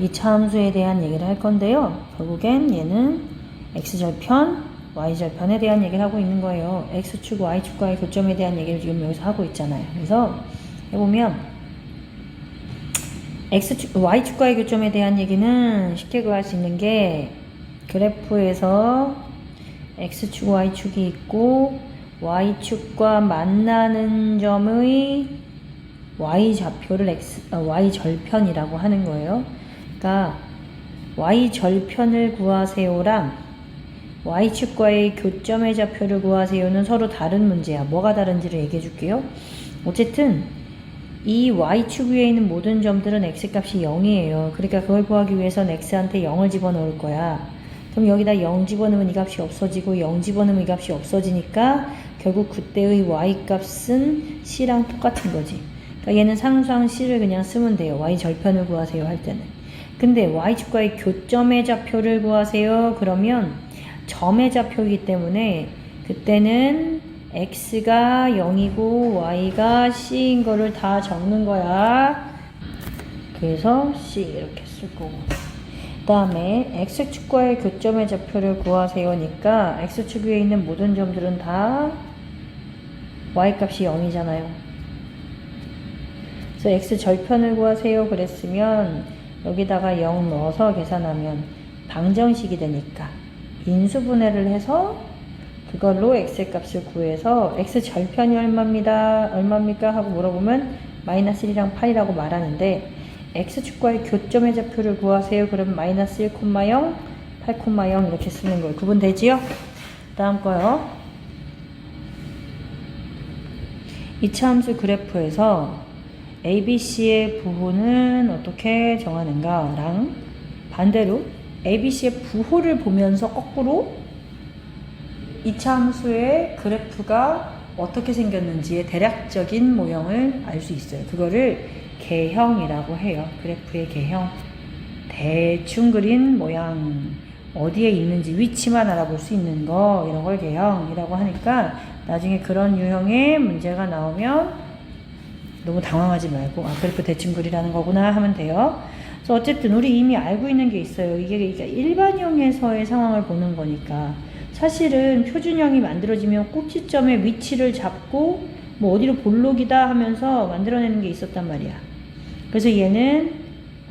2차 함수에 대한 얘기를 할 건데요. 결국엔 얘는 x절편, y절편에 대한 얘기를 하고 있는 거예요. x축, y축과의 교점에 대한 얘기를 지금 여기서 하고 있잖아요. 그래서 해보면 x축, y축과의 교점에 대한 얘기는 쉽게 구할 수 있는 게 그래프에서 x축, y축이 있고 y축과 만나는 점의 y좌표를 y절편이라고 하는 거예요. 그러니까 y절편을 구하세요랑 y축과의 교점의 좌표를 구하세요는 서로 다른 문제야. 뭐가 다른지를 얘기해 줄게요. 어쨌든 이 y축 위에 있는 모든 점들은 x값이 0이에요. 그러니까 그걸 구하기 위해서는 x한테 0을 집어넣을 거야. 그럼 여기다 0 집어넣으면 이 값이 없어지고 0 집어넣으면 이 값이 없어지니까 결국 그때의 y값은 c랑 똑같은 거지. 그러니까 얘는 상수항 c를 그냥 쓰면 돼요. y절편을 구하세요 할 때는. 근데 y축과의 교점의 좌표를 구하세요. 그러면 점의 좌표이기 때문에 그때는 x가 0이고 y가 c인 거를 다 적는 거야. 그래서 c 이렇게 쓸 거고. 그 다음에 x축과의 교점의 좌표를 구하세요니까 x축 위에 있는 모든 점들은 다 y값이 0이잖아요. 그래서 x절편을 구하세요 그랬으면 여기다가 0 넣어서 계산하면 방정식이 되니까 인수분해를 해서 그걸로 x값을 구해서 x절편이 얼마입니까? 하고 물어보면 마이너스 1이랑 8이라고 말하는데 x축과의 교점의 좌표를 구하세요. 그러면 마이너스 1,0, 8,0 이렇게 쓰는 거예요. 구분되지요? 다음 거요. 2차 함수 그래프에서 ABC의 부호는 어떻게 정하는가 랑 반대로 ABC의 부호를 보면서 거꾸로 2차 함수의 그래프가 어떻게 생겼는지의 대략적인 모형을 알 수 있어요. 그거를 개형이라고 해요. 그래프의 개형. 대충 그린 모양, 어디에 있는지 위치만 알아볼 수 있는 거, 이런 걸 개형이라고 하니까 나중에 그런 유형의 문제가 나오면 너무 당황하지 말고 그래프 대충 그리라는 거구나 하면 돼요. 그래서 어쨌든 우리 이미 알고 있는 게 있어요. 이게 일반형에서의 상황을 보는 거니까 사실은 표준형이 만들어지면 꼭지점의 위치를 잡고 뭐 어디로 볼록이다 하면서 만들어내는 게 있었단 말이야. 그래서 얘는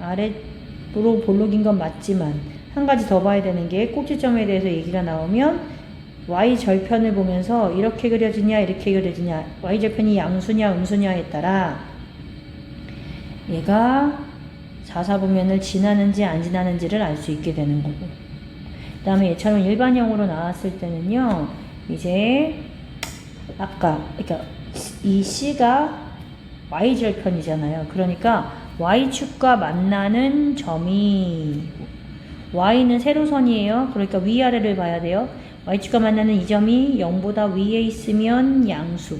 아래로 볼록인 건 맞지만 한 가지 더 봐야 되는 게 꼭지점에 대해서 얘기가 나오면 y절편을 보면서 이렇게 그려지냐 이렇게 그려지냐 y절편이 양수냐 음수냐에 따라 얘가 사사분면을 지나는지 안 지나는지를 알 수 있게 되는 거고, 그 다음에 얘처럼 일반형으로 나왔을 때는요 이제 아까 그러니까 이 c가 y절편이잖아요. 그러니까 y축과 만나는 점이 y는 세로선이에요. 그러니까 위아래를 봐야 돼요. y축과 만나는 이 점이 0보다 위에 있으면 양수,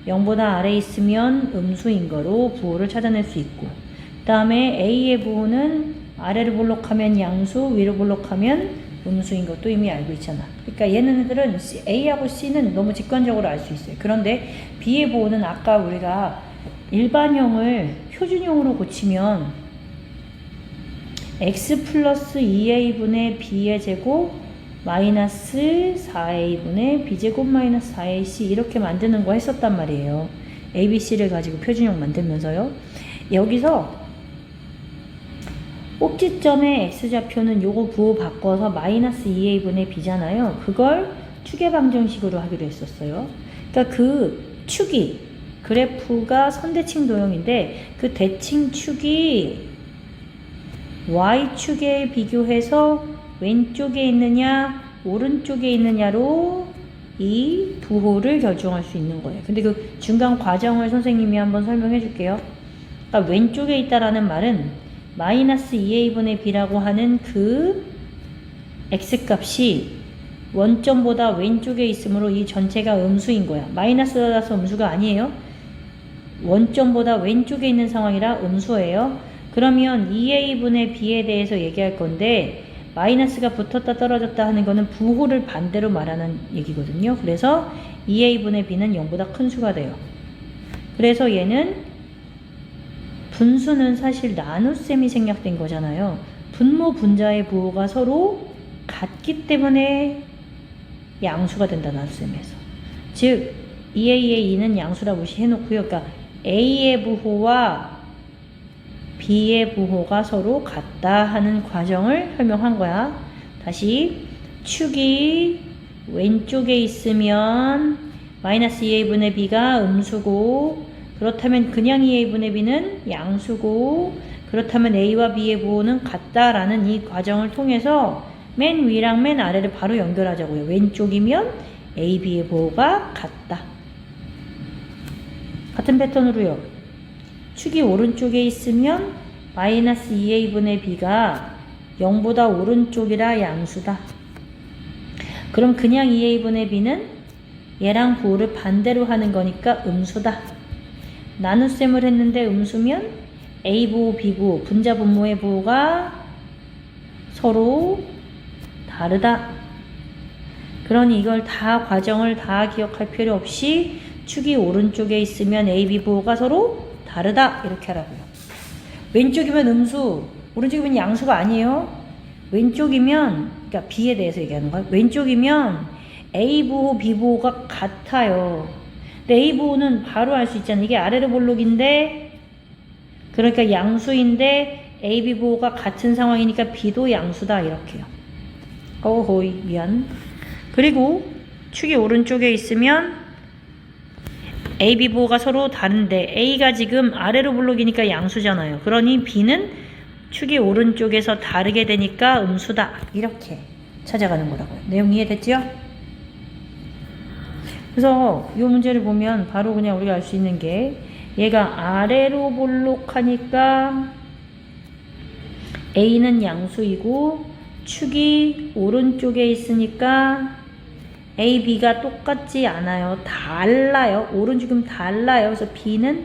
0보다 아래에 있으면 음수인 거로 부호를 찾아낼 수 있고, 그 다음에 a의 부호는 아래로 볼록하면 양수, 위로 볼록하면 음수인 것도 이미 알고 있잖아. 그러니까 얘네들은 a하고 c는 너무 직관적으로 알 수 있어요. 그런데 b의 부호는 아까 우리가 일반형을 표준형으로 고치면 x 플러스 2a분의 b의 제곱 마이너스 4a분의 b제곱 마이너스 4ac 이렇게 만드는 거 했었단 말이에요. abc를 가지고 표준형 만들면서요. 여기서 꼭지점의 x좌표는 요거 부호 바꿔서 마이너스 2a분의 b잖아요. 그걸 축의 방정식으로 하기로 했었어요. 그러니까 그 축이 그래프가 선대칭 도형인데 그 대칭축이 y축에 비교해서 왼쪽에 있느냐 오른쪽에 있느냐로 이 부호를 결정할 수 있는 거예요. 근데 그 중간 과정을 선생님이 한번 설명해 줄게요. 그러니까 왼쪽에 있다라는 말은 마이너스 2a분의 b라고 하는 그 x값이 원점보다 왼쪽에 있으므로 이 전체가 음수인 거야. 마이너스라서 음수가 아니에요. 원점보다 왼쪽에 있는 상황이라 음수예요. 그러면 2a분의 b에 대해서 얘기할 건데 마이너스가 붙었다 떨어졌다 하는 거는 부호를 반대로 말하는 얘기거든요. 그래서 2a분의 b는 0보다 큰 수가 돼요. 그래서 얘는 분수는 사실 나눗셈이 생략된 거잖아요. 분모 분자의 부호가 서로 같기 때문에 양수가 된다, 나눗셈에서. 즉 2a의 2는 양수라 무시해놓고요. 그러니까 a의 부호와 b의 부호가 서로 같다 하는 과정을 설명한 거야. 다시 축이 왼쪽에 있으면 마이너스 2a분의 b가 음수고, 그렇다면 그냥 2a분의 b는 양수고, 그렇다면 a와 b의 부호는 같다라는 이 과정을 통해서 맨 위랑 맨 아래를 바로 연결하자고요. 왼쪽이면 a, b의 부호가 같다. 같은 패턴으로요. 축이 오른쪽에 있으면 마이너스 2a분의 b가 0보다 오른쪽이라 양수다. 그럼 그냥 2a분의 b는 얘랑 부호를 반대로 하는 거니까 음수다. 나눗셈을 했는데 음수면 a 부호, b 부호, 분자 분모의 부호가 서로 다르다. 그러니 이걸 다 과정을 다 기억할 필요 없이 축이 오른쪽에 있으면 a, b 부호가 서로 다르다 이렇게 하라고요. 왼쪽이면 음수, 오른쪽이면 양수가 아니에요. 왼쪽이면, 그러니까 b에 대해서 얘기하는 거예요. 왼쪽이면 a 부호, b 부호가 같아요. 근데 a 부호는 바로 알 수 있잖아요. 이게 아래로 볼록인데, 그러니까 양수인데 a, b 부호가 같은 상황이니까 b도 양수다 이렇게요. 어허이 미안. 그리고 축이 오른쪽에 있으면 a, b 부호가 서로 다른데 a가 지금 아래로 볼록이니까 양수잖아요. 그러니 b는 축이 오른쪽에서 다르게 되니까 음수다 이렇게 찾아가는 거라고요. 내용 이해됐죠? 그래서 이 문제를 보면 바로 그냥 우리가 알 수 있는 게 얘가 아래로 볼록하니까 a는 양수이고 축이 오른쪽에 있으니까 a, b가 똑같지 않아요. 달라요. 오른쪽이면 달라요. 그래서 b는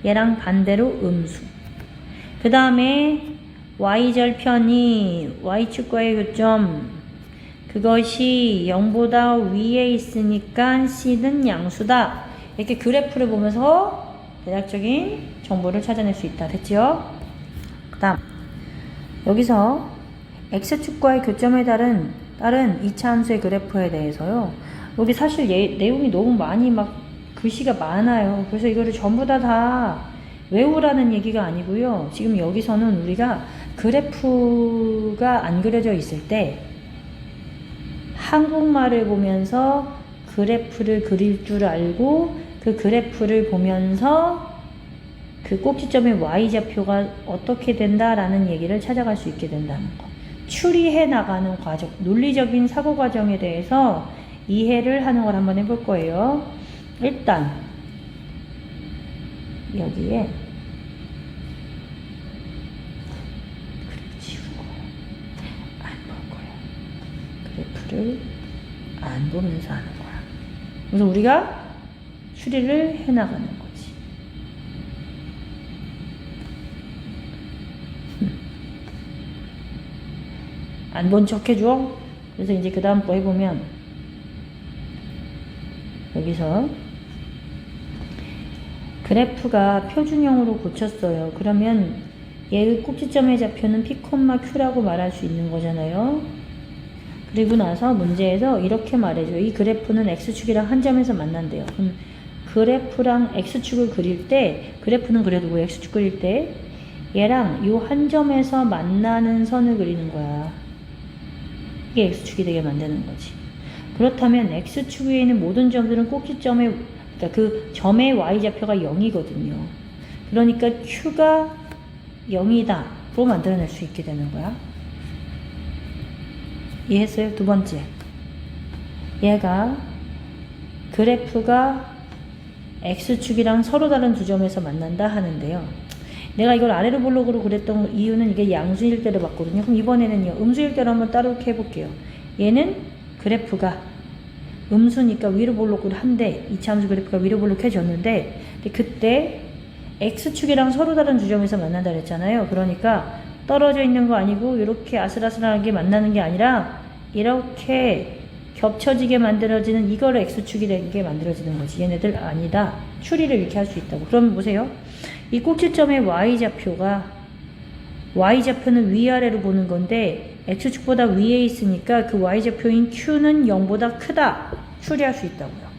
얘랑 반대로 음수. 그 다음에 y절편이 y축과의 교점, 그것이 0보다 위에 있으니까 c는 양수다. 이렇게 그래프를 보면서 대략적인 정보를 찾아낼 수 있다. 됐죠? 그 다음 여기서 x축과의 교점에 따른 2차 함수의 그래프에 대해서요. 여기 사실 내용이 너무 많이 막 글씨가 많아요. 그래서 이거를 전부 다 외우라는 얘기가 아니고요. 지금 여기서는 우리가 그래프가 안 그려져 있을 때 한국말을 보면서 그래프를 그릴 줄 알고 그 그래프를 보면서 그 꼭지점의 y좌표가 어떻게 된다라는 얘기를 찾아갈 수 있게 된다는 거. 추리해 나가는 과정, 논리적인 사고 과정에 대해서 이해를 하는 걸 한번 해볼 거예요. 일단 여기에 그래프 지우고 안 볼 거야. 그래프를 안 보면서 하는 거야. 그래서 우리가 추리를 해 나가는 거지. 안 본 척 해줘. 그래서 이제 그 다음 거 해보면 여기서 그래프가 표준형으로 고쳤어요. 그러면 얘의 꼭지점의 좌표는 P, Q라고 말할 수 있는 거잖아요. 그리고 나서 문제에서 이렇게 말해줘요. 이 그래프는 X축이랑 한 점에서 만난대요. 그럼 그래프랑 X축을 그릴 때, 그래프는 그려두고 X축 그릴 때 얘랑 요 한 점에서 만나는 선을 그리는 거야. 이게 X축이 되게 만드는 거지. 그렇다면 X축 위에 있는 모든 점들은 꼭지점의, 그러니까 그 점의 Y좌표가 0이거든요. 그러니까 Q가 0이다. 로 만들어낼 수 있게 되는 거야. 이해했어요? 두 번째. 얘가 그래프가 X축이랑 서로 다른 두 점에서 만난다 하는데요. 내가 이걸 아래로 볼록으로 그랬던 이유는 이게 양수일 때로 봤거든요. 그럼 이번에는요, 음수일 때로 한번 따로 이렇게 해볼게요. 얘는 그래프가 음수니까 위로 볼록으로 한데, 2차 함수 그래프가 위로 볼록해졌는데, 그때 X축이랑 서로 다른 두 점에서 만난다 그랬잖아요. 그러니까 떨어져 있는 거 아니고 이렇게 아슬아슬하게 만나는 게 아니라 이렇게 겹쳐지게 만들어지는, 이거를 X축이 된 게 만들어지는 거지. 얘네들 아니다. 추리를 이렇게 할 수 있다고. 그러면 보세요. 이 꼭지점의 y좌표가 y좌표는 위아래로 보는 건데 x축보다 위에 있으니까 그 y좌표인 q는 0보다 크다 추리할 수 있다고요.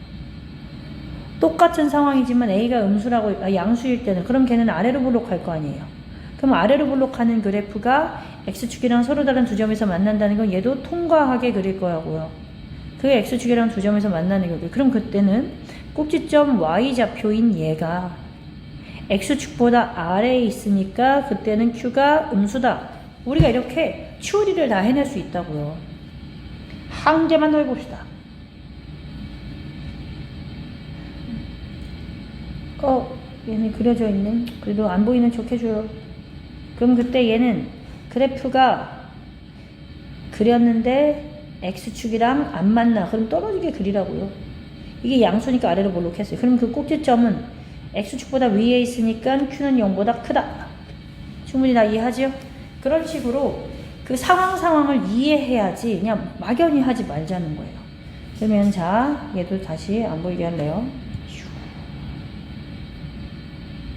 똑같은 상황이지만 a가 양수일 때는 그럼 걔는 아래로 볼록할 거 아니에요. 그럼 아래로 볼록하는 그래프가 x축이랑 서로 다른 두 점에서 만난다는 건 얘도 통과하게 그릴 거라고요. 그 x축이랑 두 점에서 만나는 거고요. 그럼 그때는 꼭지점 y좌표인 얘가 x축보다 아래에 있으니까 그때는 q가 음수다. 우리가 이렇게 추리를 다 해낼 수 있다고요. 한 문제만 더 해봅시다. 얘는 그려져 있네. 그래도 안 보이는 척 해줘요. 그럼 그때 얘는 그래프가 그렸는데 x축이랑 안 만나. 그럼 떨어지게 그리라고요. 이게 양수니까 아래로 볼록했어요. 그럼 그 꼭지점은 x축보다 위에 있으니까 q는 0보다 크다. 충분히 다 이해하죠? 그런 식으로 그 상황을 이해해야지 그냥 막연히 하지 말자는 거예요. 그러면 자, 얘도 다시 안 보이게 할래요.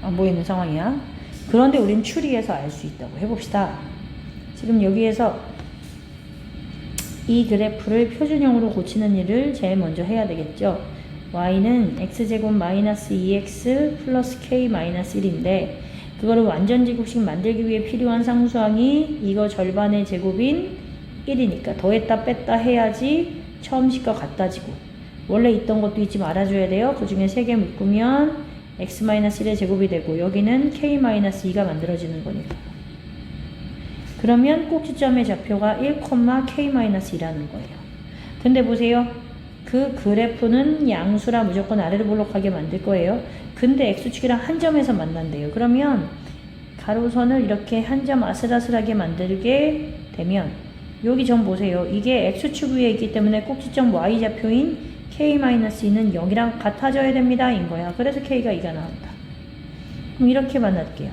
안 보이는 상황이야. 그런데 우린 추리해서 알 수 있다고 해봅시다. 지금 여기에서 이 그래프를 표준형으로 고치는 일을 제일 먼저 해야 되겠죠. y는 x제곱 마이너스 2x 플러스 k 마이너스 1인데 그거를 완전제곱식 만들기 위해 필요한 상수항이 이거 절반의 제곱인 1이니까 더했다 뺐다 해야지 처음 식과 같아지고 원래 있던 것도 잊지 말아줘야 돼요. 그 중에 3개 묶으면 x-1의 제곱이 되고 여기는 k-2가 만들어지는 거니까. 그러면 꼭지점의 좌표가 1, k-2라는 거예요. 근데 보세요. 그 그래프는 양수라 무조건 아래로 볼록하게 만들 거예요. 근데 x축이랑 한 점에서 만난대요. 그러면 가로선을 이렇게 한 점 아슬아슬하게 만들게 되면 여기 점 보세요. 이게 x축 위에 있기 때문에 꼭지점 y좌표인 k-2는 0이랑 같아져야 됩니다. 인 거야. 그래서 k가 2가 나온다. 그럼 이렇게 만날게요.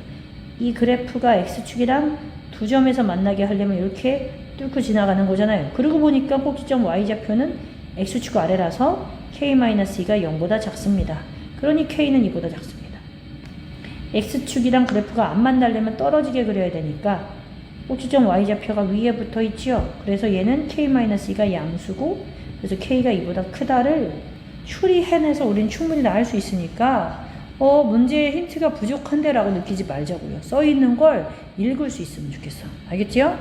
이 그래프가 x축이랑 두 점에서 만나게 하려면 이렇게 뚫고 지나가는 거잖아요. 그러고 보니까 꼭지점 y좌표는 x축 아래라서 k-2가 0보다 작습니다. 그러니 k는 2보다 작습니다. x축이랑 그래프가 안 만나려면 떨어지게 그려야 되니까 꼭지점 y좌표가 위에 붙어 있지요. 그래서 얘는 k-2가 양수고 그래서 k가 2보다 크다를 추리해내서 우린 충분히 나을 수 있으니까 문제의 힌트가 부족한데 라고 느끼지 말자고요. 써있는 걸 읽을 수 있으면 좋겠어. 알겠지요?